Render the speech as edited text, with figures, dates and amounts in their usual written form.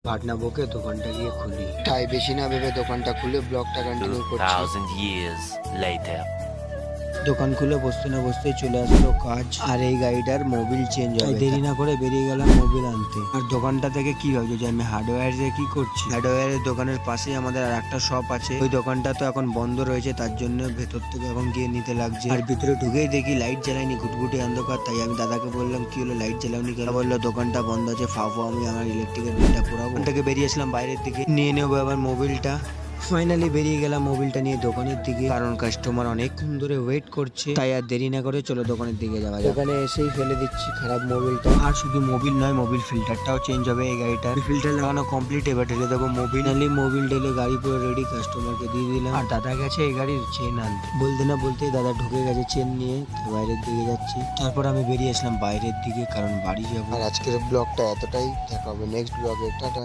ভাটনা বকে দোকানটা গিয়ে খুলি। তাই বেশি না ভেবে দোকানটা খুলে ব্লগটা কন্টিনিউ করছি। 2000 years later. দোকান খুলে বসতে না বসতেই চলে আসলো কাজ, আর এই গাড়িটার মোবিল চেঞ্জ হবে। দেরি না করে বেরিয়ে গেলাম মোবিল আনতে। আর দোকানটা থেকে কি ভাবছো যে আমি হার্ডওয়্যার এ কি করছি? হার্ডওয়্যারের দোকানের পাশেই আমাদের আর একটা শপ আছে। ওই দোকানটা তো এখন বন্ধ রয়েছে, তার জন্য ভেতর থেকে এখন গিয়ে নিতে লাগছে। আর ভিতরে ঢুকেই দেখি লাইট জ্বালায়নি, ঘুটঘুটি অন্ধকার। তাই আমি দাদাকে বললাম কি হলো, লাইট জ্বালাওনি কেন? বললো দোকানটা বন্ধ আছে, ফাফো আমি আমার ইলেকট্রিকের বিলটা পুরাবো। ওখান থেকে বেরিয়েছিলাম বাইরের দিকে, নিয়ে নেবো আবার মোবিলটা। ফাইনালি বেরিয়ে গেলাম মোবিলটা নিয়ে দোকানের দিকে, কারণ কাস্টমার অনেকক্ষণ ধরে ওয়েট করছে। তাই আর দেরি না করে চলো দোকানের দিকে যাওয়া যাক। দোকানে এসেই ফেলে দিচ্ছি খারাপ মোবিলটা। আর শুধু মোবিল নয়, মোবিল ফিল্টারটাও চেঞ্জ হবে এই গাড়িটার। ফিল্টার লাগানো কমপ্লিট, এবার ঢেলে দেবো মোবিল। মোবিল ঢেলে গাড়ি পুরো রেডি, কাস্টমারকে দিয়ে দিলাম। আর দাদা গেছে এই গাড়ির চেন আনতে। বলতে না বলতেই দাদা ঢুকে গেছে চেন নিয়ে, বাইরের দিকে যাচ্ছি। তারপর আমি বেরিয়ে আসলাম বাইরের দিকে, কারণ বাড়ি যাবো। আর আজকের ব্লগটা এতটাই, দেখা হবে নেক্সট ব্লগে। টাটা।